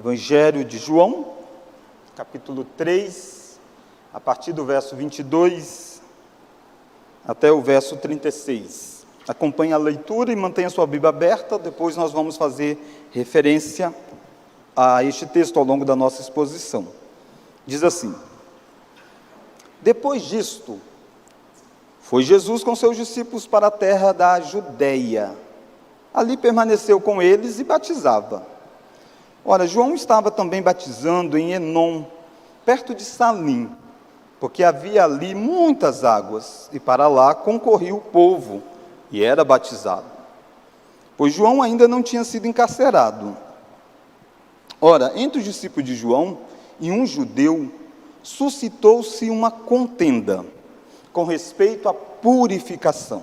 Evangelho de João, capítulo 3, a partir do verso 22 até o verso 36. Acompanhe a leitura e mantenha sua Bíblia aberta, depois nós vamos fazer referência a este texto ao longo da nossa exposição. Diz assim: Depois disto, foi Jesus com seus discípulos para a terra da Judeia. Ali permaneceu com eles e batizava. Ora, João estava também batizando em Enom, perto de Salim, porque havia ali muitas águas, e para lá concorria o povo, e era batizado, pois João ainda não tinha sido encarcerado. Ora, entre os discípulos de João e um judeu, suscitou-se uma contenda, com respeito à purificação.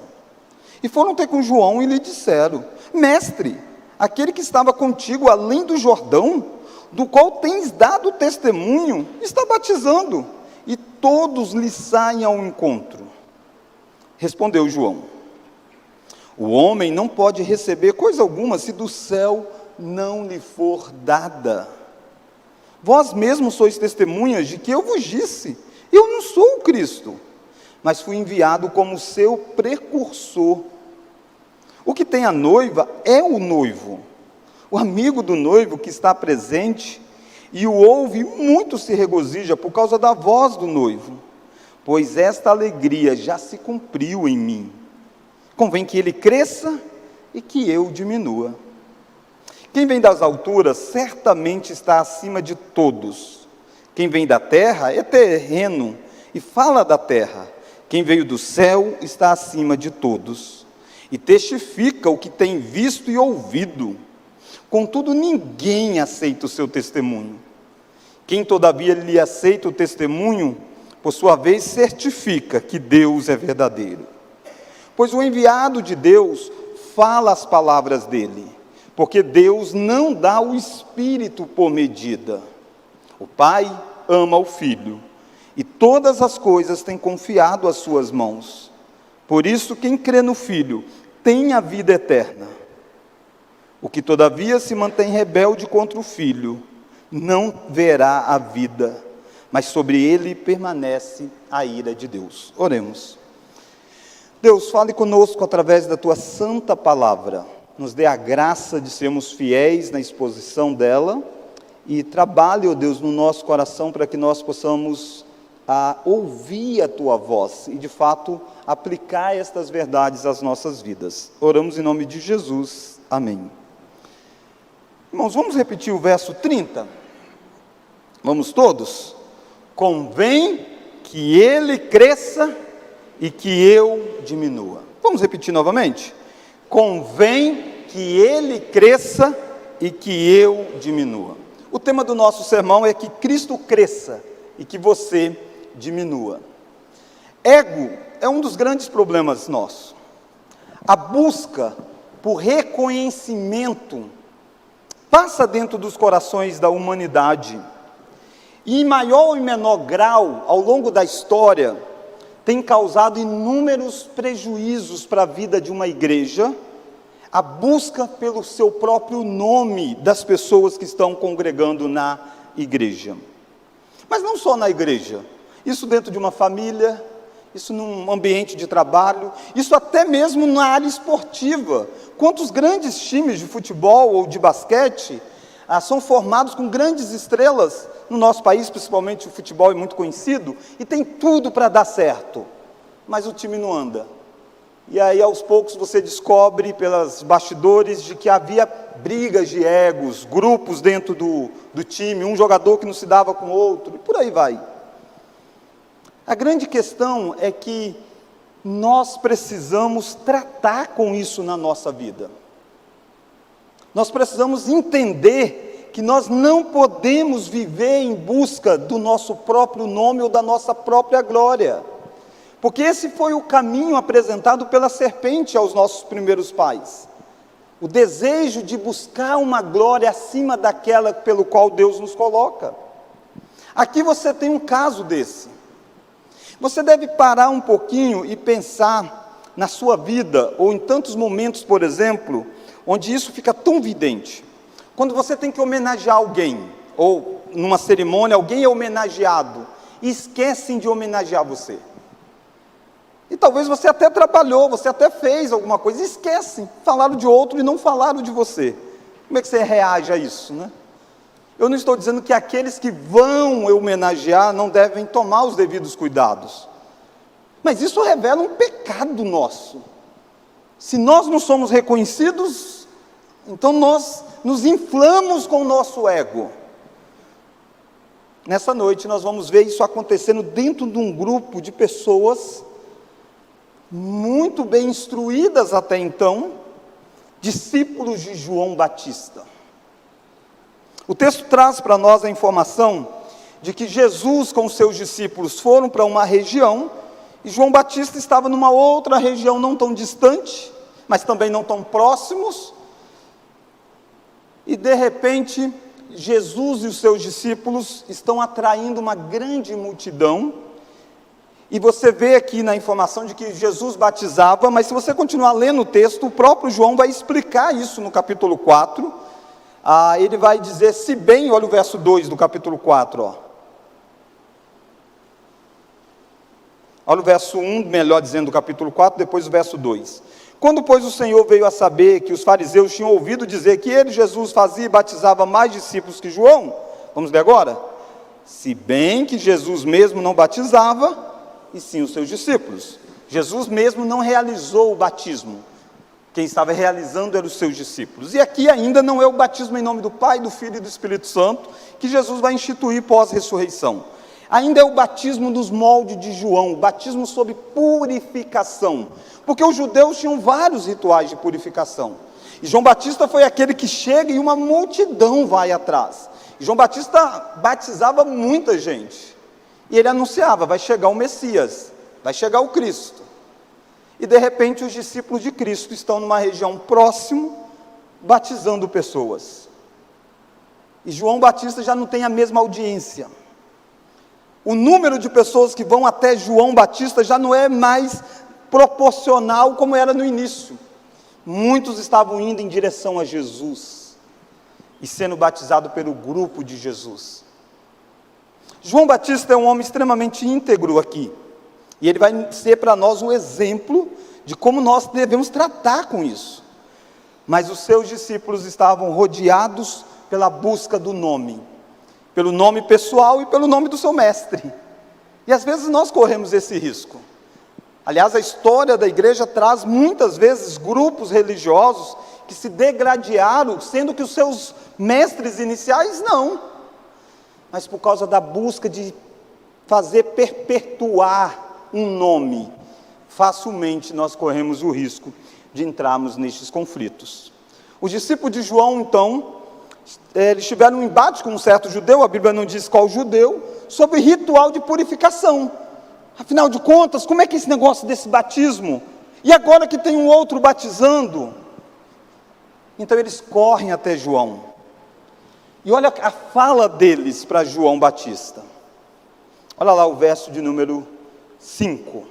E foram ter com João e lhe disseram: Mestre, aquele que estava contigo além do Jordão, do qual tens dado testemunho, está batizando, e todos lhe saem ao encontro. Respondeu João: O homem não pode receber coisa alguma se do céu não lhe for dada. Vós mesmos sois testemunhas de que eu vos disse: eu não sou o Cristo, mas fui enviado como seu precursor. O que tem a noiva é o noivo. O amigo do noivo que está presente e o ouve, muito se regozija por causa da voz do noivo, pois esta alegria já se cumpriu em mim. Convém que ele cresça e que eu diminua. Quem vem das alturas certamente está acima de todos. Quem vem da terra é terreno e fala da terra. Quem veio do céu está acima de todos e testifica o que tem visto e ouvido. Contudo, ninguém aceita o seu testemunho. Quem, todavia, lhe aceita o testemunho, por sua vez, certifica que Deus é verdadeiro. Pois o enviado de Deus fala as palavras dele, porque Deus não dá o Espírito por medida. O Pai ama o Filho, e todas as coisas tem confiado às suas mãos. Por isso, quem crê no Filho tem a vida eterna. O que, todavia, se mantém rebelde contra o Filho, não verá a vida, mas sobre ele permanece a ira de Deus. Oremos. Deus, fale conosco através da Tua santa palavra. Nos dê a graça de sermos fiéis na exposição dela e trabalhe, ó Deus, no nosso coração para que nós possamos ouvir a Tua voz e, de fato, aplicar estas verdades às nossas vidas. Oramos em nome de Jesus. Amém. Irmãos, vamos repetir o verso 30? Vamos todos? Convém que ele cresça e que eu diminua. Vamos repetir novamente? Convém que ele cresça e que eu diminua. O tema do nosso sermão é que Cristo cresça e que você diminua. Ego é um dos grandes problemas nossos. A busca por reconhecimento passa dentro dos corações da humanidade e, em maior ou em menor grau, ao longo da história, tem causado inúmeros prejuízos para a vida de uma igreja, a busca pelo seu próprio nome das pessoas que estão congregando na igreja. Mas não só na igreja, isso dentro de uma família, isso num ambiente de trabalho, isso até mesmo na área esportiva. Quantos grandes times de futebol ou de basquete são formados com grandes estrelas no nosso país, principalmente o futebol é muito conhecido, e tem tudo para dar certo, mas o time não anda. E aí aos poucos você descobre pelos bastidores de que havia brigas de egos, grupos dentro do time, um jogador que não se dava com o outro, e por aí vai. A grande questão é que nós precisamos tratar com isso na nossa vida. Nós precisamos entender que nós não podemos viver em busca do nosso próprio nome ou da nossa própria glória. Porque esse foi o caminho apresentado pela serpente aos nossos primeiros pais. O desejo de buscar uma glória acima daquela pelo qual Deus nos coloca. Aqui você tem um caso desse. Você deve parar um pouquinho e pensar na sua vida, ou em tantos momentos, por exemplo, onde isso fica tão evidente. Quando você tem que homenagear alguém, ou numa cerimônia alguém é homenageado, esquecem de homenagear você. E talvez você até trabalhou, você até fez alguma coisa, esquecem, falaram de outro e não falaram de você. Como é que você reage a isso, né? Eu não estou dizendo que aqueles que vão homenagear não devem tomar os devidos cuidados, mas isso revela um pecado nosso. Se nós não somos reconhecidos, então nós nos inflamos com o nosso ego. Nessa noite nós vamos ver isso acontecendo dentro de um grupo de pessoas muito bem instruídas até então, discípulos de João Batista. O texto traz para nós a informação de que Jesus com os seus discípulos foram para uma região, e João Batista estava numa outra região não tão distante, mas também não tão próximos, e de repente Jesus e os seus discípulos estão atraindo uma grande multidão, e você vê aqui na informação de que Jesus batizava, mas se você continuar lendo o texto, o próprio João vai explicar isso no capítulo 4, ele vai dizer, se bem, olha o verso 2 do capítulo 4, olha o verso 1, melhor dizendo, do capítulo 4, depois o verso 2. Quando, pois, o Senhor veio a saber que os fariseus tinham ouvido dizer que ele, Jesus, fazia e batizava mais discípulos que João, vamos ler agora? Se bem que Jesus mesmo não batizava, e sim os seus discípulos. Jesus mesmo não realizou o batismo. Quem estava realizando eram os seus discípulos. E aqui ainda não é o batismo em nome do Pai, do Filho e do Espírito Santo, que Jesus vai instituir pós-ressurreição. Ainda é o batismo nos moldes de João, o batismo sob purificação. Porque os judeus tinham vários rituais de purificação. E João Batista foi aquele que chega e uma multidão vai atrás. E João Batista batizava muita gente. E ele anunciava, vai chegar o Messias, vai chegar o Cristo. E de repente os discípulos de Cristo estão numa região próxima, batizando pessoas. E João Batista já não tem a mesma audiência. O número de pessoas que vão até João Batista já não é mais proporcional como era no início. Muitos estavam indo em direção a Jesus e sendo batizados pelo grupo de Jesus. João Batista é um homem extremamente íntegro aqui, e ele vai ser para nós um exemplo de como nós devemos tratar com isso. Mas os seus discípulos estavam rodeados pela busca do nome, pelo nome pessoal e pelo nome do seu mestre. E às vezes nós corremos esse risco. Aliás, a história da igreja traz muitas vezes grupos religiosos que se degradearam, sendo que os seus mestres iniciais não. Mas por causa da busca de fazer perpetuar um nome, facilmente nós corremos o risco de entrarmos nestes conflitos. Os discípulos de João, então, eles tiveram um embate com um certo judeu, a Bíblia não diz qual judeu, sobre ritual de purificação. Afinal de contas, como é que é esse negócio desse batismo? E agora que tem um outro batizando? Então eles correm até João. E olha a fala deles para João Batista. Olha lá o verso de número 5.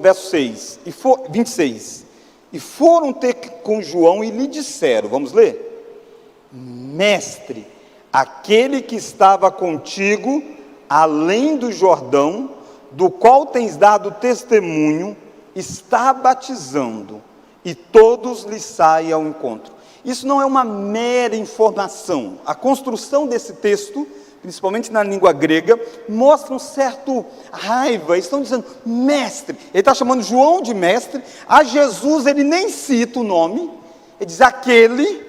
Verso 6, 26. E foram ter com João e lhe disseram, vamos ler? Mestre, aquele que estava contigo, além do Jordão, do qual tens dado testemunho, está batizando, e todos lhe saem ao encontro. Isso não é uma mera informação. A construção desse texto, principalmente na língua grega, mostra um certo raiva. Eles estão dizendo, mestre. Ele está chamando João de mestre. A Jesus ele nem cita o nome. Ele diz, aquele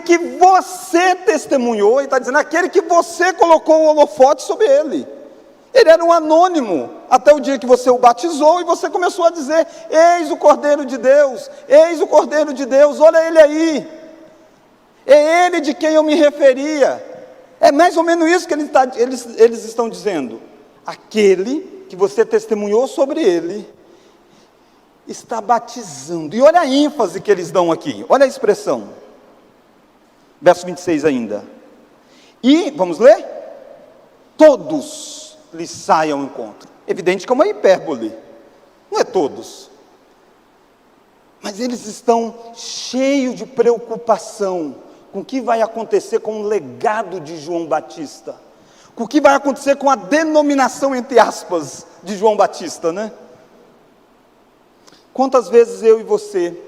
que você testemunhou. Ele está dizendo, aquele que você colocou o holofote sobre ele. Ele era um anônimo, até o dia que você o batizou, e você começou a dizer, eis o Cordeiro de Deus, olha ele aí, é ele de quem eu me referia. É mais ou menos isso que eles estão dizendo. Aquele que você testemunhou sobre ele, está batizando. E olha a ênfase que eles dão aqui, olha a expressão, verso 26 ainda. E, vamos ler? Todos lhe saem ao encontro. Evidente que é uma hipérbole. Não é todos. Mas eles estão cheios de preocupação com o que vai acontecer com o legado de João Batista, com o que vai acontecer com a denominação, entre aspas, de João Batista, né? Quantas vezes eu e você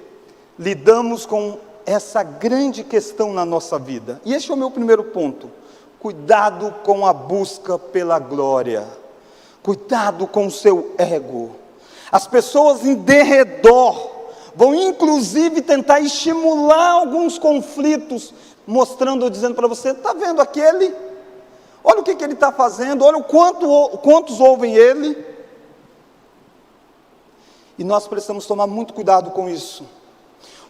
lidamos com essa grande questão na nossa vida? E esse é o meu primeiro ponto. Cuidado com a busca pela glória. Cuidado com o seu ego. As pessoas em derredor vão inclusive tentar estimular alguns conflitos, mostrando ou dizendo para você: está vendo aquele? Olha o que ele está fazendo, olha quantos ouvem ele. E nós precisamos tomar muito cuidado com isso,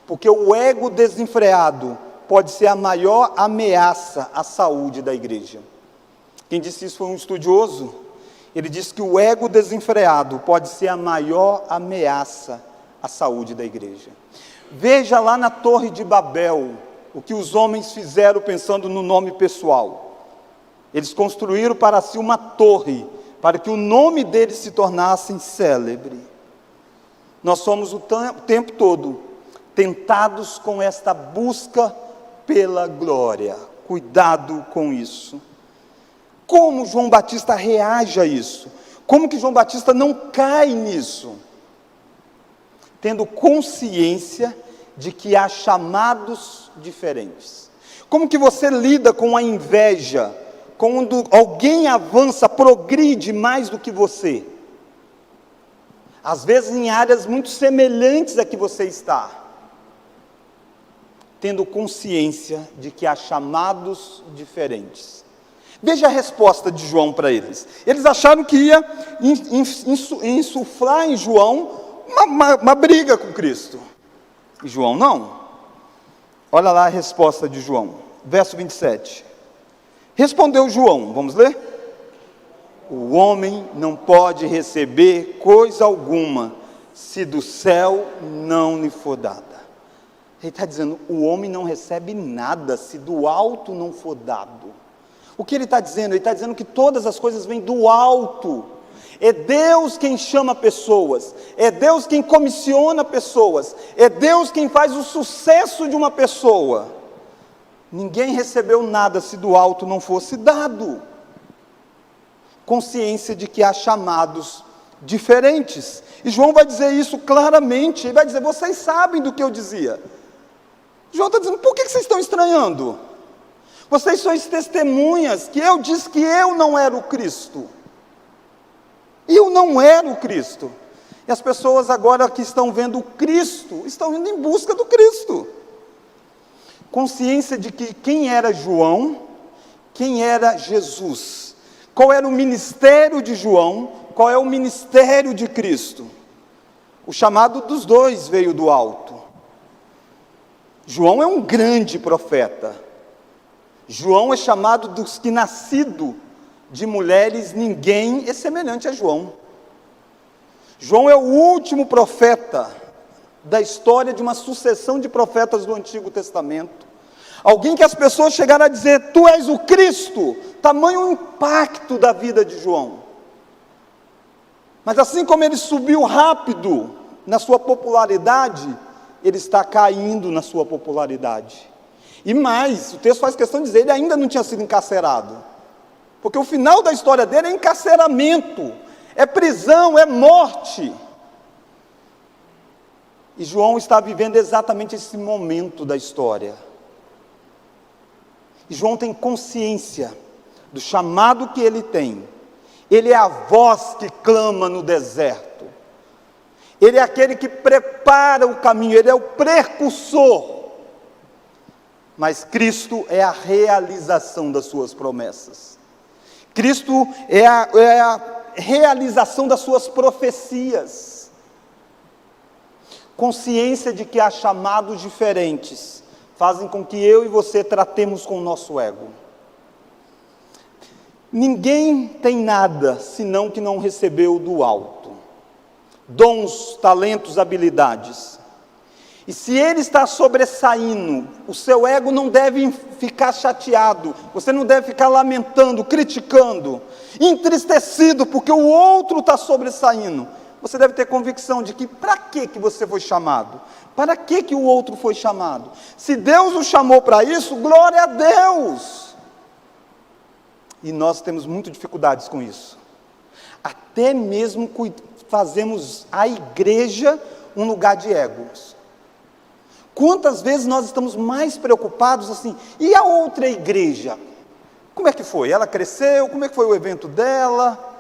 porque o ego desenfreado pode ser a maior ameaça à saúde da igreja. Quem disse isso foi um estudioso. Ele disse que o ego desenfreado pode ser a maior ameaça à saúde da igreja. Veja lá na Torre de Babel, o que os homens fizeram pensando no nome pessoal. Eles construíram para si uma torre, para que o nome deles se tornasse célebre. Nós somos o tempo todo tentados com esta busca pela glória. Cuidado com isso. Como João Batista reage a isso? Como que João Batista não cai nisso? Tendo consciência de que há chamados diferentes. Como que você lida com a inveja, quando alguém avança, progride mais do que você? Às vezes em áreas muito semelhantes a que você está. Tendo consciência de que há chamados diferentes. Veja a resposta de João para eles. Eles acharam que ia insuflar em João uma briga com Cristo. E João não. Olha lá a resposta de João. Verso 27. Respondeu João, vamos ler? O homem não pode receber coisa alguma, se do céu não lhe for dada. Ele está dizendo, o homem não recebe nada, se do alto não for dado. O que ele está dizendo? Ele está dizendo que todas as coisas vêm do alto. É Deus quem chama pessoas, é Deus quem comissiona pessoas, é Deus quem faz o sucesso de uma pessoa. Ninguém recebeu nada se do alto não fosse dado. Consciência de que há chamados diferentes. E João vai dizer isso claramente, ele vai dizer, vocês sabem do que eu dizia. João está dizendo, por que vocês estão estranhando? Vocês sois testemunhas que eu disse que eu não era o Cristo. Eu não era o Cristo. E as pessoas agora que estão vendo o Cristo, estão indo em busca do Cristo. Consciência de que quem era João, quem era Jesus. Qual era o ministério de João, qual é o ministério de Cristo. O chamado dos dois veio do alto. João é um grande profeta. João é chamado dos que nascido de mulheres, ninguém é semelhante a João. João é o último profeta da história de uma sucessão de profetas do Antigo Testamento. Alguém que as pessoas chegaram a dizer, tu és o Cristo, tamanho o impacto da vida de João. Mas assim como ele subiu rápido na sua popularidade, ele está caindo na sua popularidade. E mais, o texto faz questão de dizer, ele ainda não tinha sido encarcerado. Porque o final da história dele é encarceramento, é prisão, é morte. E João está vivendo exatamente esse momento da história. E João tem consciência do chamado que ele tem. Ele é a voz que clama no deserto. Ele é aquele que prepara o caminho, ele é o precursor. Mas Cristo é a realização das suas promessas. Cristo é a realização das suas profecias. Consciência de que há chamados diferentes fazem com que eu e você tratemos com o nosso ego. Ninguém tem nada senão que não recebeu do alto. Dons, talentos, habilidades. E se ele está sobressaindo, o seu ego não deve ficar chateado, você não deve ficar lamentando, criticando, entristecido porque o outro está sobressaindo. Você deve ter convicção de que para que você foi chamado? Para que o outro foi chamado? Se Deus o chamou para isso, glória a Deus! E nós temos muitas dificuldades com isso. Até mesmo fazemos a igreja um lugar de egos. Quantas vezes nós estamos mais preocupados assim, e a outra igreja? Como é que foi? Ela cresceu? Como é que foi o evento dela?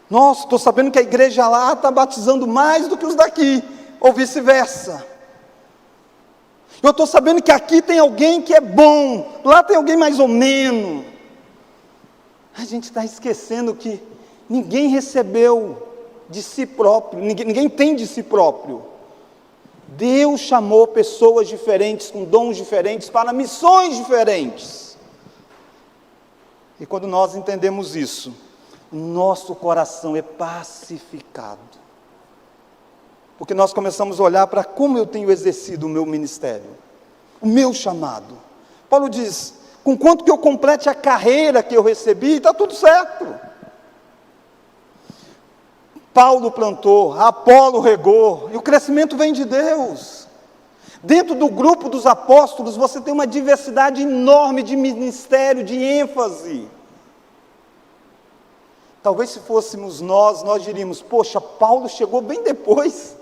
Nossa, estou sabendo que a igreja lá está batizando mais do que os daqui, ou vice-versa. Eu estou sabendo que aqui tem alguém que é bom, lá tem alguém mais ou menos. A gente está esquecendo que ninguém recebeu de si próprio, ninguém tem de si próprio. Deus chamou pessoas diferentes, com dons diferentes, para missões diferentes. E quando nós entendemos isso, nosso coração é pacificado. Porque nós começamos a olhar para como eu tenho exercido o meu ministério, o meu chamado. Paulo diz, conquanto que eu complete a carreira que eu recebi, está tudo certo. Paulo plantou, Apolo regou, e o crescimento vem de Deus. Dentro do grupo dos apóstolos, você tem uma diversidade enorme de ministério, de ênfase. Talvez se fôssemos nós diríamos, poxa, Paulo chegou bem depois.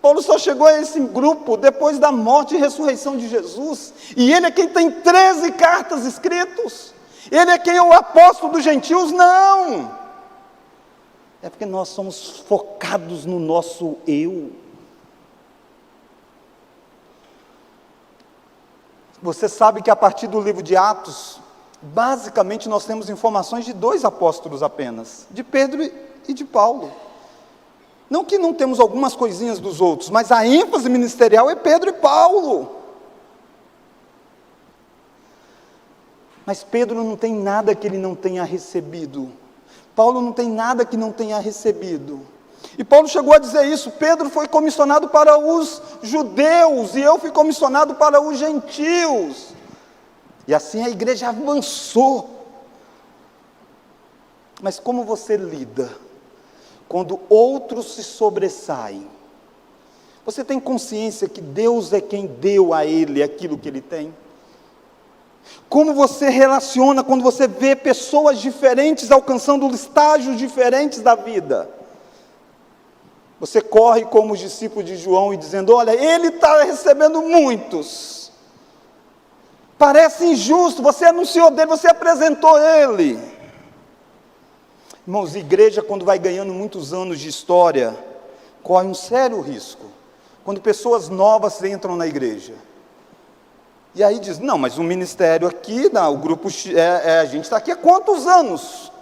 Paulo só chegou a esse grupo depois da morte e ressurreição de Jesus. E ele é quem tem 13 cartas escritas. Ele é quem é o apóstolo dos gentios? Não! É porque nós somos focados no nosso eu. Você sabe que a partir do livro de Atos, basicamente nós temos informações de 2 apóstolos apenas, de Pedro e de Paulo. Não que não temos algumas coisinhas dos outros, mas a ênfase ministerial é Pedro e Paulo. Mas Pedro não tem nada que ele não tenha recebido. Paulo não tem nada que não tenha recebido. E Paulo chegou a dizer isso, Pedro foi comissionado para os judeus, e eu fui comissionado para os gentios. E assim a igreja avançou. Mas como você lida quando outros se sobressaem? Você tem consciência que Deus é quem deu a ele aquilo que ele tem? Como você relaciona quando você vê pessoas diferentes alcançando estágios diferentes da vida? Você corre como os discípulos de João e dizendo, olha, ele está recebendo muitos. Parece injusto, você anunciou dele, você apresentou ele. Irmãos, igreja quando vai ganhando muitos anos de história, corre um sério risco. Quando pessoas novas entram na igreja. E aí diz, não, mas o ministério aqui, não, o grupo, a gente está aqui há quantos anos?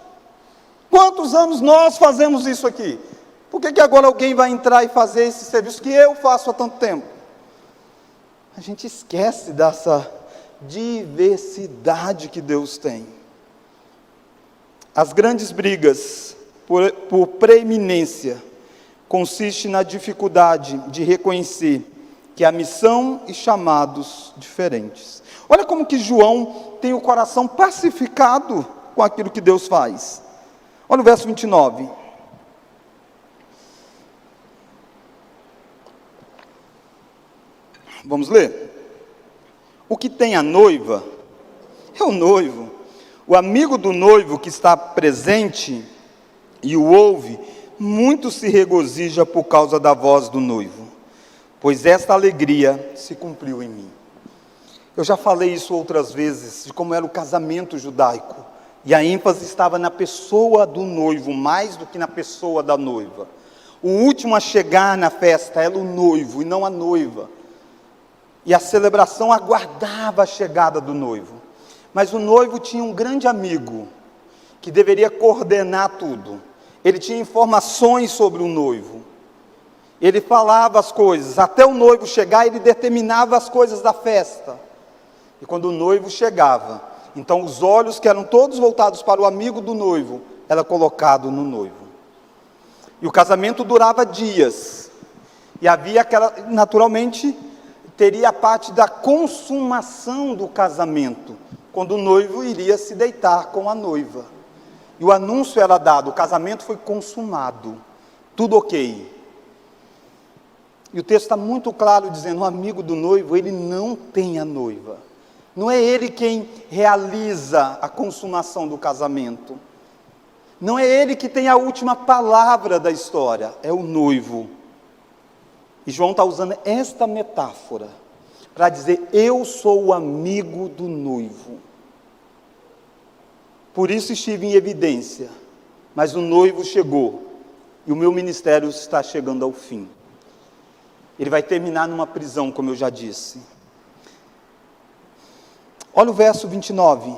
Quantos anos nós fazemos isso aqui? Por que agora alguém vai entrar e fazer esse serviço que eu faço há tanto tempo? A gente esquece dessa diversidade que Deus tem. As grandes brigas por preeminência consistem na dificuldade de reconhecer que há missão e chamados diferentes. Olha como que João tem o coração pacificado com aquilo que Deus faz. Olha o verso 29. Vamos ler? O que tem a noiva é o noivo. O amigo do noivo que está presente e o ouve, muito se regozija por causa da voz do noivo, pois esta alegria se cumpriu em mim. Eu já falei isso outras vezes, de como era o casamento judaico, e a ênfase estava na pessoa do noivo, mais do que na pessoa da noiva. O último a chegar na festa era o noivo, e não a noiva. E a celebração aguardava a chegada do noivo. Mas o noivo tinha um grande amigo, que deveria coordenar tudo. Ele tinha informações sobre o noivo. Ele falava as coisas, até o noivo chegar, ele determinava as coisas da festa. E quando o noivo chegava, então os olhos que eram todos voltados para o amigo do noivo, era colocado no noivo. E o casamento durava dias. E havia aquela, naturalmente, teria a parte da consumação do casamento, quando o noivo iria se deitar com a noiva. E o anúncio era dado, o casamento foi consumado, tudo ok. E o texto está muito claro dizendo, o amigo do noivo, ele não tem a noiva. Não é ele quem realiza a consumação do casamento. Não é ele que tem a última palavra da história, é o noivo. E João está usando esta metáfora para dizer, eu sou o amigo do noivo. Por isso estive em evidência, mas o noivo chegou e o meu ministério está chegando ao fim. Ele vai terminar numa prisão, como eu já disse. Olha o verso 29.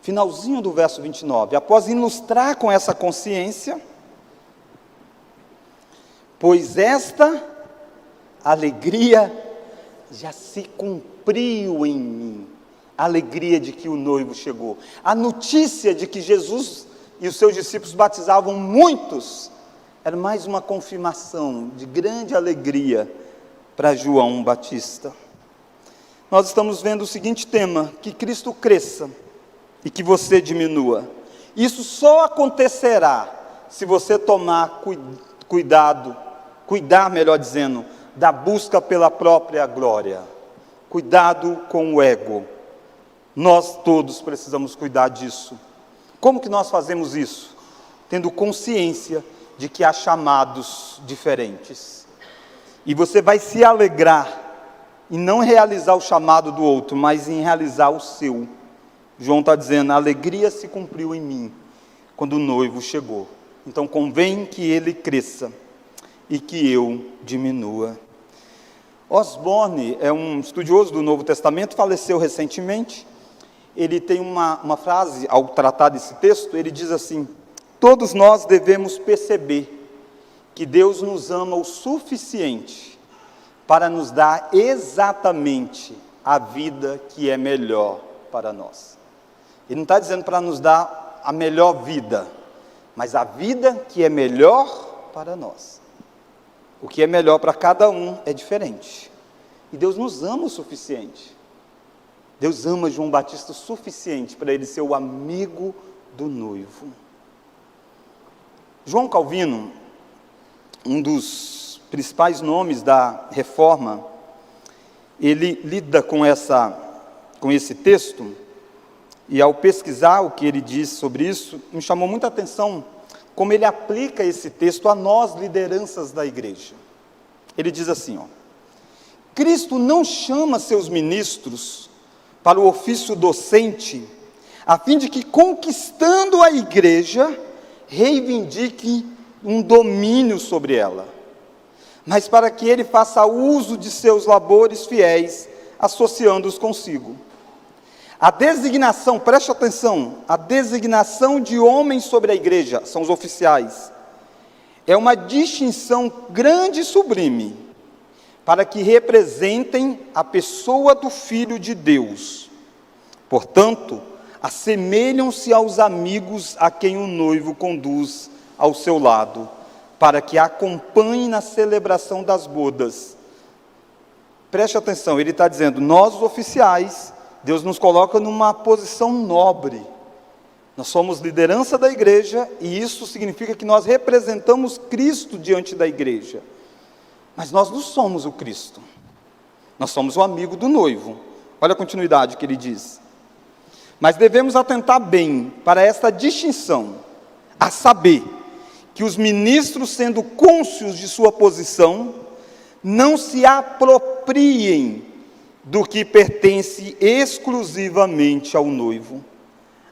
Finalzinho do verso 29. Após ilustrar com essa consciência, pois esta alegria já se cumpriu em mim. A alegria de que o noivo chegou. A notícia de que Jesus e os seus discípulos batizavam muitos, era mais uma confirmação de grande alegria para João Batista. Nós estamos vendo o seguinte tema, que Cristo cresça e que você diminua. Isso só acontecerá se você tomar cuidar, melhor dizendo, da busca pela própria glória. Cuidado com o ego. Nós todos precisamos cuidar disso. Como que nós fazemos isso? Tendo consciência de que há chamados diferentes. E você vai se alegrar em não realizar o chamado do outro, mas em realizar o seu. João está dizendo, a alegria se cumpriu em mim, quando o noivo chegou. Então convém que ele cresça e que eu diminua. Osborne é um estudioso do Novo Testamento, faleceu recentemente. Ele tem uma frase, ao tratar desse texto, ele diz assim, todos nós devemos perceber que Deus nos ama o suficiente para nos dar exatamente a vida que é melhor para nós. Ele não está dizendo para nos dar a melhor vida, mas a vida que é melhor para nós. O que é melhor para cada um é diferente. E Deus nos ama o suficiente. Deus ama João Batista o suficiente para ele ser o amigo do noivo. João Calvino, um dos principais nomes da Reforma, ele lida com esse texto, e ao pesquisar o que ele diz sobre isso, me chamou muita atenção como ele aplica esse texto a nós, lideranças da igreja. Ele diz assim, Cristo não chama seus ministros para o ofício docente, a fim de que, conquistando a igreja, reivindique um domínio sobre ela, mas para que ele faça uso de seus labores fiéis, associando-os consigo. A designação, preste atenção, a designação de homens sobre a igreja, são os oficiais, é uma distinção grande e sublime, para que representem a pessoa do Filho de Deus. Portanto, assemelham-se aos amigos a quem o noivo conduz ao seu lado, para que acompanhem na celebração das bodas. Preste atenção, ele está dizendo, nós os oficiais, Deus nos coloca numa posição nobre. Nós somos liderança da igreja, e isso significa que nós representamos Cristo diante da igreja. Mas nós não somos o Cristo. Nós somos o amigo do noivo. Olha a continuidade que ele diz. Mas devemos atentar bem para esta distinção, a saber, que os ministros, sendo cônscios de sua posição, não se apropriem do que pertence exclusivamente ao noivo.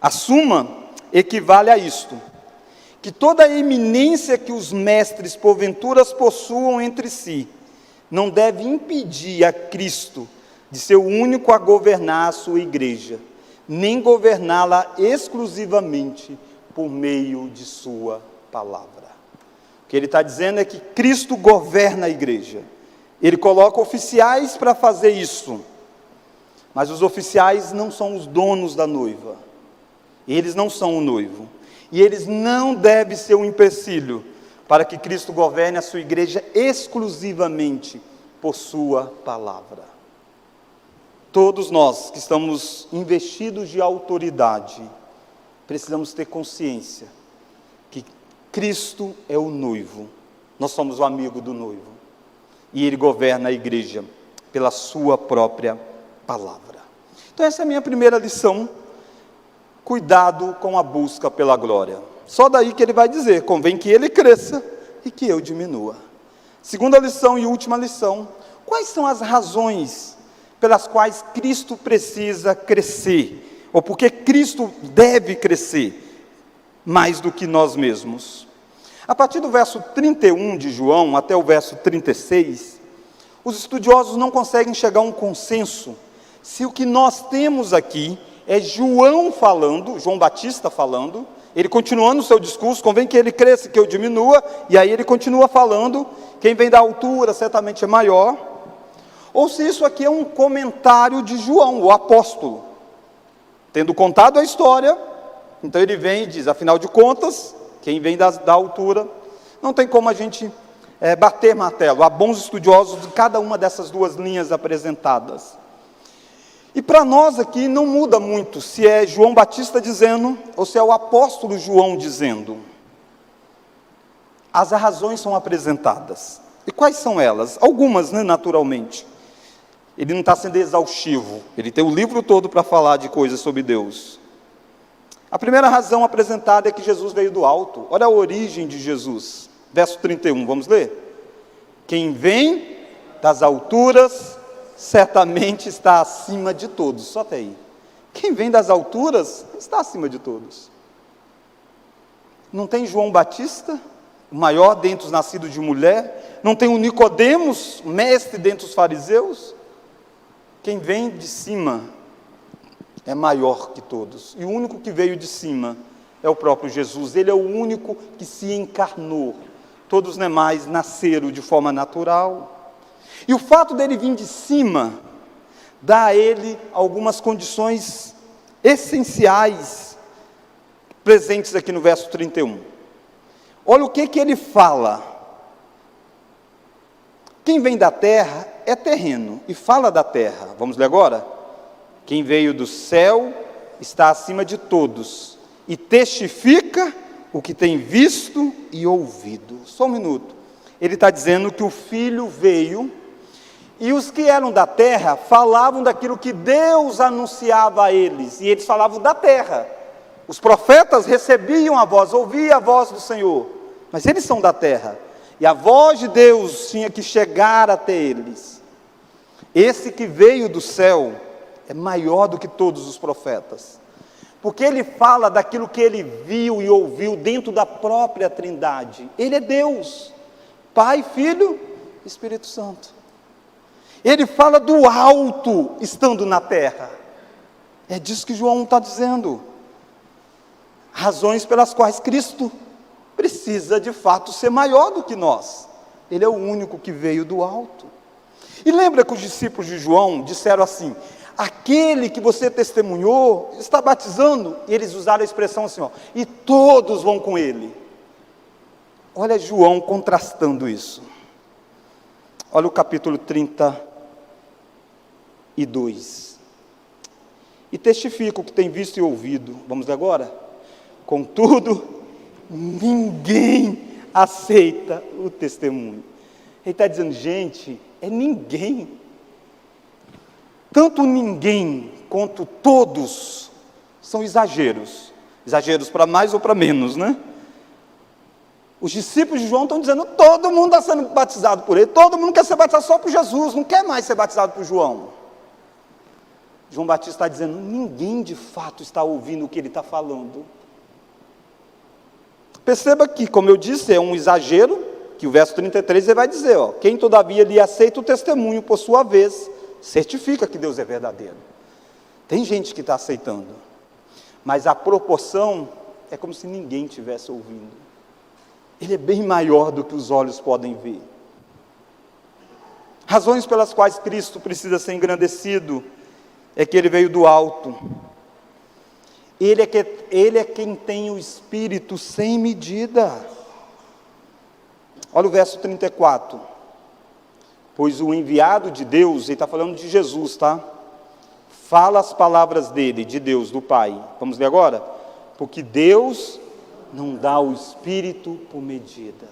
A suma equivale a isto, que toda a eminência que os mestres porventura possuam entre si, não deve impedir a Cristo de ser o único a governar a sua igreja, nem governá-la exclusivamente por meio de sua palavra. O que ele está dizendo é que Cristo governa a igreja. Ele coloca oficiais para fazer isso, mas os oficiais não são os donos da noiva. Eles não são o noivo. E eles não devem ser um empecilho para que Cristo governe a sua igreja exclusivamente por sua palavra. Todos nós que estamos investidos de autoridade, precisamos ter consciência que Cristo é o noivo. Nós somos o amigo do noivo. e Ele governa a igreja pela sua própria palavra. Então essa é a minha primeira lição: cuidado com a busca pela glória. Só daí que ele vai dizer: convém que ele cresça e que eu diminua. Segunda lição e última lição: quais são as razões pelas quais Cristo precisa crescer, ou porque Cristo deve crescer mais do que nós mesmos? A partir do verso 31 de João até o verso 36, os estudiosos não conseguem chegar a um consenso se o que nós temos aqui é João falando, João Batista falando, ele continuando o seu discurso: convém que ele cresça e que eu diminua, e aí ele continua falando: quem vem da altura certamente é maior. Ou se isso aqui é um comentário de João, o apóstolo, tendo contado a história, então ele vem e diz: afinal de contas, quem vem da altura, não tem como a gente bater martelo. Há bons estudiosos de cada uma dessas duas linhas apresentadas. E para nós aqui não muda muito se é João Batista dizendo ou se é o apóstolo João dizendo. As razões são apresentadas. E quais são elas? Algumas, naturalmente. Ele não está sendo exaustivo, ele tem o livro todo para falar de coisas sobre Deus. A primeira razão apresentada é que Jesus veio do alto. Olha a origem de Jesus. Verso 31, vamos ler? Quem vem das alturas certamente está acima de todos. Só até aí. Quem vem das alturas está acima de todos. Não tem João Batista, o maior dentre os nascidos de mulher? Não tem o Nicodemos, mestre dentre os fariseus? Quem vem de cima é maior que todos. E o único que veio de cima é o próprio Jesus. Ele é o único que se encarnou. Todos os demais nasceram de forma natural. E o fato dele vir de cima dá a ele algumas condições essenciais presentes aqui no verso 31. Olha o que ele fala. Quem vem da terra é terreno e fala da terra. Vamos ler agora? Quem veio do céu está acima de todos e testifica o que tem visto e ouvido. Só um minuto. Ele está dizendo que o Filho veio, e os que eram da terra falavam daquilo que Deus anunciava a eles, e eles falavam da terra. Os profetas recebiam a voz, ouviam a voz do Senhor, mas eles são da terra, e a voz de Deus tinha que chegar até eles. Esse que veio do céu é maior do que todos os profetas, porque ele fala daquilo que ele viu e ouviu dentro da própria Trindade. Ele é Deus, Pai, Filho e Espírito Santo. Ele fala do alto estando na terra. É disso que João está dizendo. Razões pelas quais Cristo precisa de fato ser maior do que nós. Ele é o único que veio do alto. E lembra que os discípulos de João disseram assim: aquele que você testemunhou está batizando. E eles usaram a expressão assim, e todos vão com ele. Olha João contrastando isso. Olha o capítulo 32. E testifica o que tem visto e ouvido. Vamos ler agora? Contudo, ninguém aceita o testemunho. Ele está dizendo: gente, é ninguém. Tanto ninguém quanto todos são exageros. Exageros para mais ou para menos, né? Os discípulos de João estão dizendo: todo mundo está sendo batizado por ele, todo mundo quer ser batizado só por Jesus, não quer mais ser batizado por João. João Batista está dizendo: ninguém de fato está ouvindo o que ele está falando. Perceba que, como eu disse, é um exagero, que o verso 33 ele vai dizer, quem todavia lhe aceita o testemunho, por sua vez, certifica que Deus é verdadeiro. Tem gente que está aceitando, mas a proporção é como se ninguém estivesse ouvindo. Ele é bem maior do que os olhos podem ver. Razões pelas quais Cristo precisa ser engrandecido é que ele veio do alto. Ele é quem tem o Espírito sem medida. Olha o verso 34. Pois o enviado de Deus, ele está falando de Jesus, tá? Fala as palavras dele, de Deus, do Pai. Vamos ler agora? Porque Deus não dá o Espírito por medida.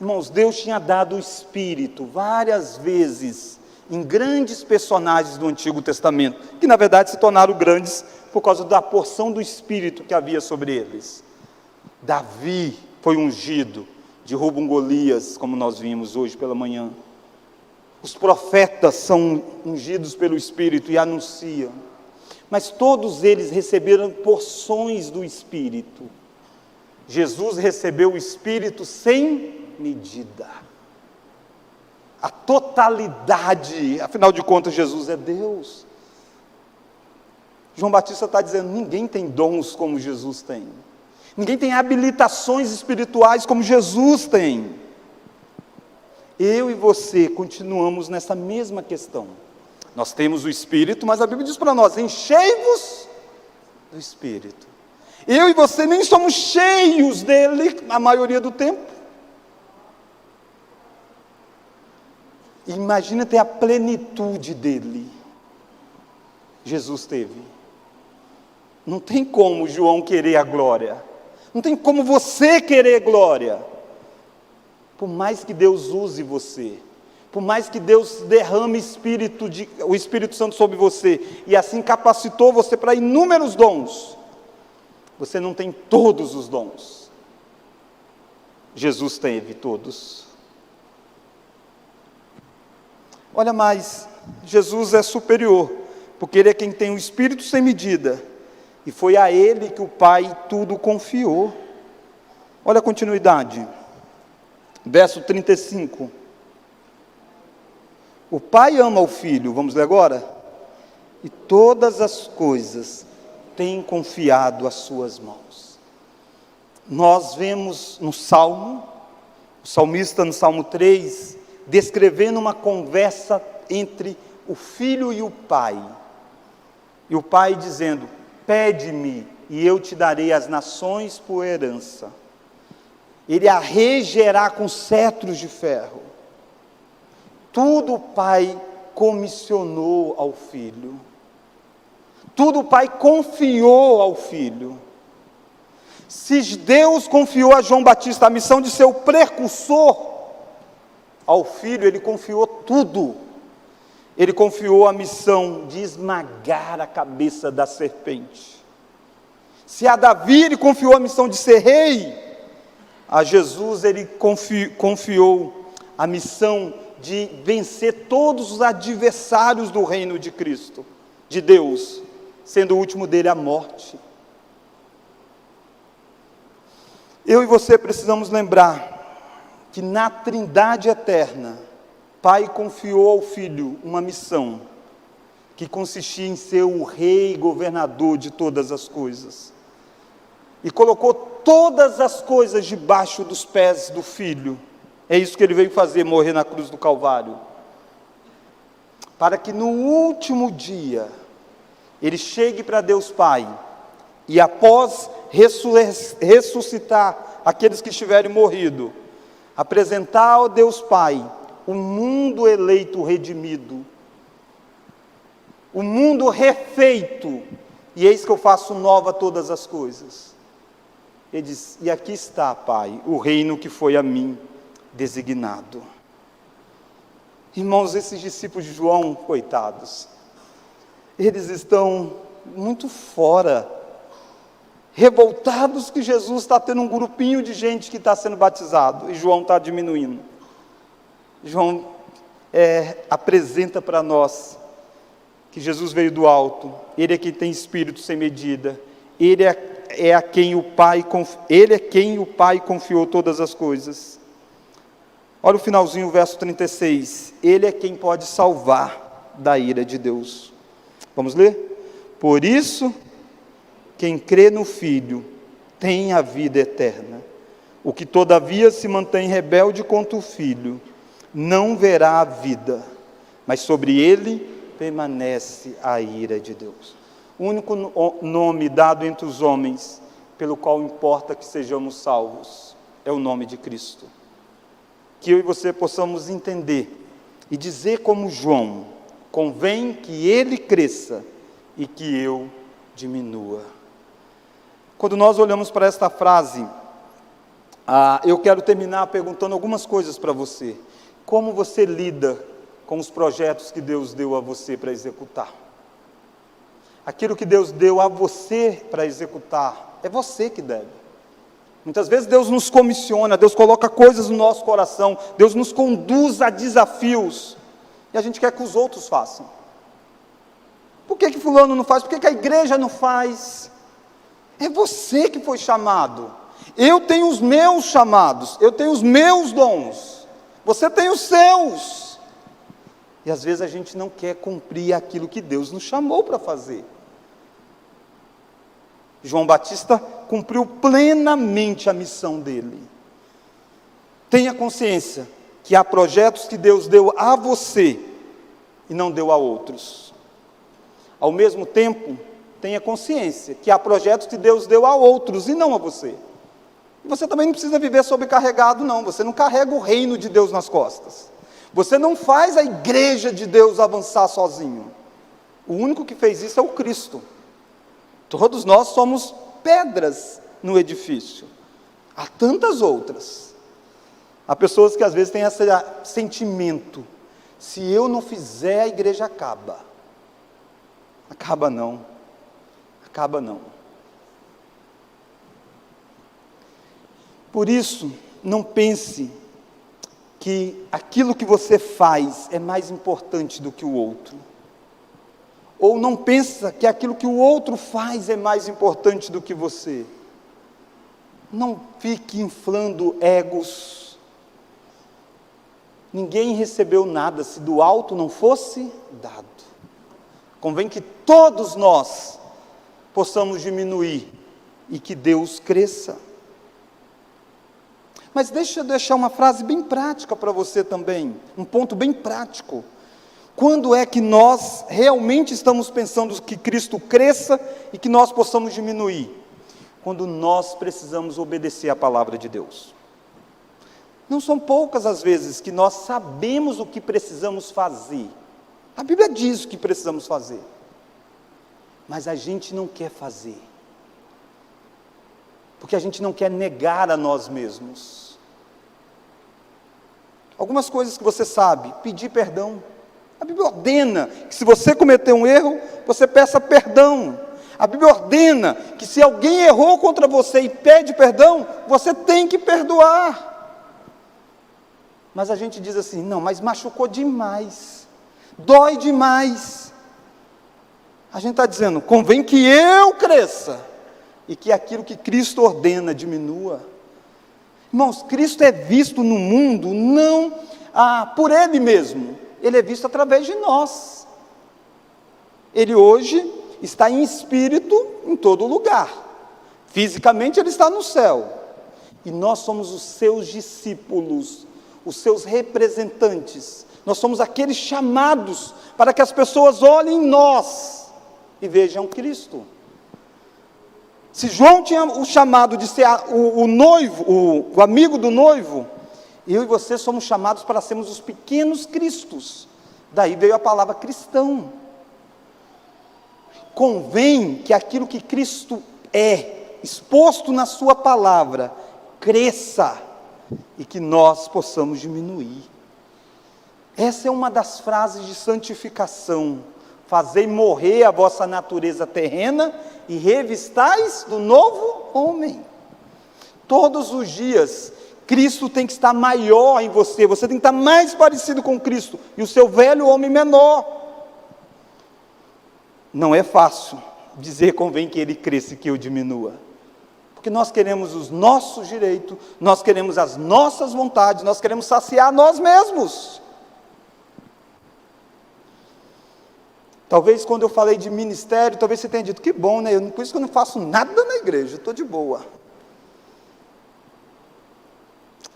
Irmãos, Deus tinha dado o Espírito várias vezes em grandes personagens do Antigo Testamento, que na verdade se tornaram grandes por causa da porção do Espírito que havia sobre eles. Davi foi ungido, derruba um Golias, como nós vimos hoje pela manhã. Os profetas são ungidos pelo Espírito e anunciam. Mas todos eles receberam porções do Espírito. Jesus recebeu o Espírito sem medida. A totalidade, afinal de contas, Jesus é Deus. João Batista está dizendo, ninguém tem dons como Jesus tem. Ninguém tem habilitações espirituais como Jesus tem. Eu e você continuamos nessa mesma questão. Nós temos o Espírito, mas a Bíblia diz para nós, enchei-vos do Espírito. Eu e você nem somos cheios dele a maioria do tempo. Imagina ter a plenitude dele. Jesus teve. Não tem como João querer a glória. Não tem como você querer glória. Por mais que Deus use você, por mais que Deus derrame o Espírito Santo sobre você, e assim capacitou você para inúmeros dons, você não tem todos os dons. Jesus teve todos. Olha mais, Jesus é superior, porque Ele é quem tem o Espírito sem medida, e foi a Ele que o Pai tudo confiou. Olha a continuidade, verso 35. O Pai ama o Filho, vamos ler agora? E todas as coisas tem confiado às suas mãos. Nós vemos no Salmo, o salmista no Salmo 3, descrevendo uma conversa entre o filho e o pai. E o pai dizendo, pede-me e eu te darei as nações por herança. Ele a regerá com cetros de ferro. Tudo o pai comissionou ao filho. Tudo o pai confiou ao filho. Se Deus confiou a João Batista a missão de ser o precursor ao filho, ele confiou tudo. Ele confiou a missão de esmagar a cabeça da serpente. Se a Davi ele confiou a missão de ser rei, a Jesus ele confiou a missão de vencer todos os adversários do reino de Cristo, de Deus, sendo o último dele a morte. Eu e você precisamos lembrar que na Trindade eterna, Pai confiou ao Filho uma missão, que consistia em ser o rei e governador de todas as coisas, e colocou todas as coisas debaixo dos pés do Filho. É isso que ele veio fazer, morrer na cruz do Calvário, para que no último dia, ele chegue para Deus Pai, e após ressuscitar aqueles que estiverem morrido, apresentar ao Deus Pai o mundo eleito redimido, o mundo refeito, e eis que eu faço nova todas as coisas. Ele diz, e aqui está, Pai, o reino que foi a mim designado. Irmãos, esses discípulos de João, coitados, eles estão muito fora, revoltados que Jesus está tendo um grupinho de gente que está sendo batizado, e João está diminuindo. João apresenta para nós que Jesus veio do alto, Ele é quem tem espírito sem medida, Ele é quem o Pai confiou todas as coisas. Olha o finalzinho, o verso 36, Ele é quem pode salvar da ira de Deus. Vamos ler? Por isso, quem crê no Filho tem a vida eterna. O que todavia se mantém rebelde contra o Filho, não verá a vida, mas sobre ele permanece a ira de Deus. O único nome dado entre os homens, pelo qual importa que sejamos salvos, é o nome de Cristo. Que eu e você possamos entender e dizer como João, convém que ele cresça e que eu diminua. Quando nós olhamos para esta frase, Eu quero terminar perguntando algumas coisas para você. Como você lida com os projetos que Deus deu a você para executar? Aquilo que Deus deu a você para executar, é você que deve. Muitas vezes Deus nos comissiona, Deus coloca coisas no nosso coração, Deus nos conduz a desafios, e a gente quer que os outros façam. Por que fulano não faz? Por que a igreja não faz? É você que foi chamado. Eu tenho os meus chamados, eu tenho os meus dons, você tem os seus. E às vezes a gente não quer cumprir aquilo que Deus nos chamou para fazer. João Batista cumpriu plenamente a missão dele. Tenha consciência que há projetos que Deus deu a você e não deu a outros. Ao mesmo tempo, tenha consciência que há projetos que Deus deu a outros e não a você. E você também não precisa viver sobrecarregado, não. Você não carrega o reino de Deus nas costas. Você não faz a igreja de Deus avançar sozinho. O único que fez isso é o Cristo. Todos nós somos pedras no edifício. Há tantas outras. Há pessoas que às vezes têm esse sentimento: se eu não fizer, a igreja acaba. Acaba não. Acaba não. Por isso, não pense que aquilo que você faz é mais importante do que o outro. Ou não pensa que aquilo que o outro faz é mais importante do que você. Não fique inflando egos. Ninguém recebeu nada se do alto não fosse dado. Convém que todos nós possamos diminuir e que Deus cresça. Mas deixa eu deixar uma frase bem prática para você também, um ponto bem prático. Quando é que nós realmente estamos pensando que Cristo cresça e que nós possamos diminuir? Quando nós precisamos obedecer a palavra de Deus. Não são poucas as vezes que nós sabemos o que precisamos fazer. A Bíblia diz o que precisamos fazer. Mas a gente não quer fazer. Porque a gente não quer negar a nós mesmos. Algumas coisas que você sabe, pedir perdão. A Bíblia ordena que se você cometer um erro, você peça perdão. A Bíblia ordena que se alguém errou contra você e pede perdão, você tem que perdoar. Mas a gente diz assim: não, mas machucou demais, dói demais. A gente está dizendo: convém que eu cresça e que aquilo que Cristo ordena diminua. Irmãos, Cristo é visto no mundo não por Ele mesmo, Ele é visto através de nós. Ele hoje está em espírito em todo lugar. Fisicamente Ele está no céu. E nós somos os seus discípulos, os seus representantes. Nós somos aqueles chamados para que as pessoas olhem em nós e vejam Cristo. Se João tinha o chamado de ser o noivo, o amigo do noivo, eu e você somos chamados para sermos os pequenos cristos. Daí veio a palavra cristão. Convém que aquilo que Cristo é, exposto na sua palavra, cresça e que nós possamos diminuir. Essa é uma das frases de santificação. Fazei morrer a vossa natureza terrena e revistais do novo homem. Todos os dias, Cristo tem que estar maior em você, você tem que estar mais parecido com Cristo, e o seu velho homem menor. Não é fácil dizer convém que ele cresça e que eu diminua, porque nós queremos os nossos direitos, nós queremos as nossas vontades, nós queremos saciar nós mesmos. Talvez quando eu falei de ministério, talvez você tenha dito: que bom, né? Por isso que eu não faço nada na igreja, estou de boa.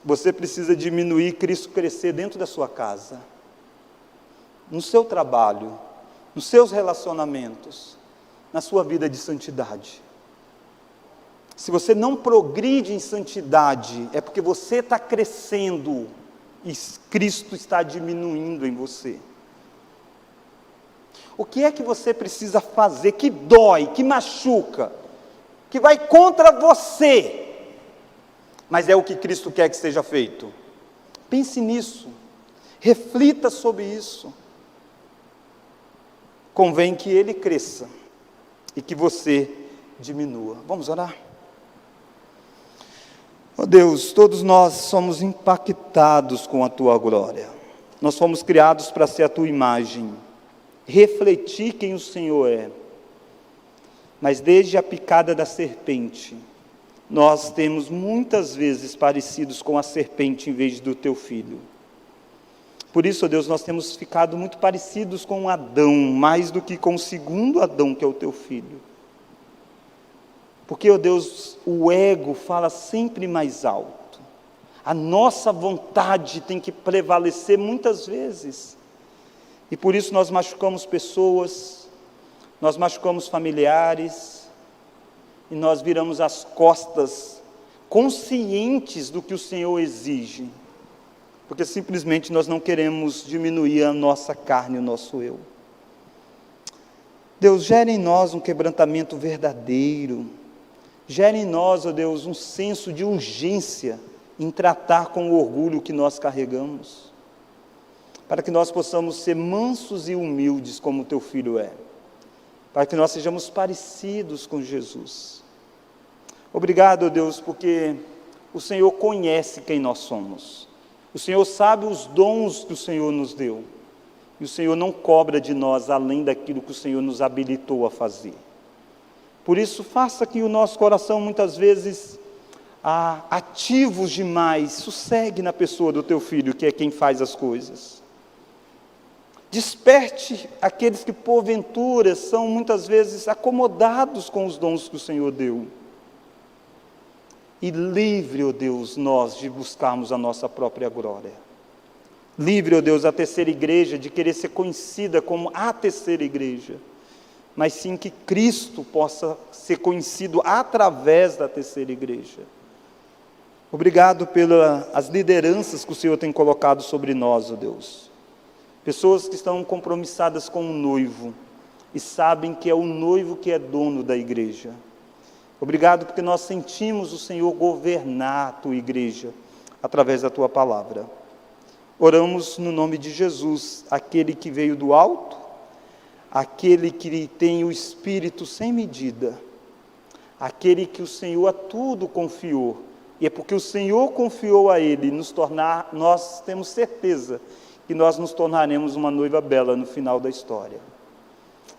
Você precisa diminuir, Cristo crescer dentro da sua casa, no seu trabalho, nos seus relacionamentos, na sua vida de santidade. Se você não progride em santidade, é porque você está crescendo e Cristo está diminuindo em você. O que é que você precisa fazer que dói, que machuca, que vai contra você, mas é o que Cristo quer que seja feito. Pense nisso, reflita sobre isso. Convém que Ele cresça e que você diminua. Vamos orar? Ó Deus, todos nós somos impactados com a Tua glória. Nós fomos criados para ser a Tua imagem, refletir quem o Senhor é. Mas desde a picada da serpente, nós temos muitas vezes parecidos com a serpente em vez do Teu Filho. Por isso, ó Deus, nós temos ficado muito parecidos com Adão, mais do que com o segundo Adão, que é o Teu Filho. Porque, ó Deus, o ego fala sempre mais alto. A nossa vontade tem que prevalecer muitas vezes. E por isso nós machucamos pessoas, nós machucamos familiares, e nós viramos as costas, conscientes do que o Senhor exige, porque simplesmente nós não queremos diminuir a nossa carne, o nosso eu. Deus, gere em nós um quebrantamento verdadeiro, gere em nós, ó Deus, um senso de urgência em tratar com o orgulho que nós carregamos, para que nós possamos ser mansos e humildes como o Teu Filho é, para que nós sejamos parecidos com Jesus. Obrigado, ó Deus, porque o Senhor conhece quem nós somos, o Senhor sabe os dons que o Senhor nos deu, e o Senhor não cobra de nós além daquilo que o Senhor nos habilitou a fazer. Por isso, faça que o nosso coração, muitas vezes, ativos demais, sossegue na pessoa do Teu Filho, que é quem faz as coisas. Desperte aqueles que, porventura, são muitas vezes acomodados com os dons que o Senhor deu. E livre, ó Deus, nós de buscarmos a nossa própria glória. Livre, ó Deus, a terceira igreja de querer ser conhecida como a terceira igreja, mas sim que Cristo possa ser conhecido através da terceira igreja. Obrigado pelas lideranças que o Senhor tem colocado sobre nós, ó Deus. Pessoas que estão compromissadas com o noivo e sabem que é o noivo que é dono da igreja. Obrigado porque nós sentimos o Senhor governar a Tua igreja através da Tua palavra. Oramos no nome de Jesus, aquele que veio do alto, aquele que tem o Espírito sem medida, aquele que o Senhor a tudo confiou, e é porque o Senhor confiou a Ele nós temos certeza que nós nos tornaremos uma noiva bela no final da história.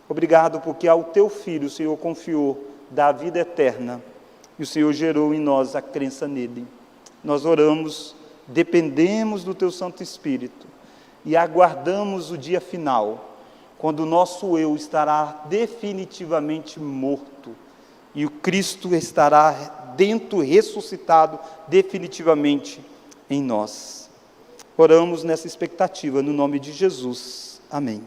Obrigado porque ao Teu Filho o Senhor confiou da vida eterna, e o Senhor gerou em nós a crença nele. Nós oramos, dependemos do Teu Santo Espírito, e aguardamos o dia final, quando o nosso eu estará definitivamente morto, e o Cristo estará dentro, ressuscitado definitivamente em nós. Oramos nessa expectativa, no nome de Jesus. Amém.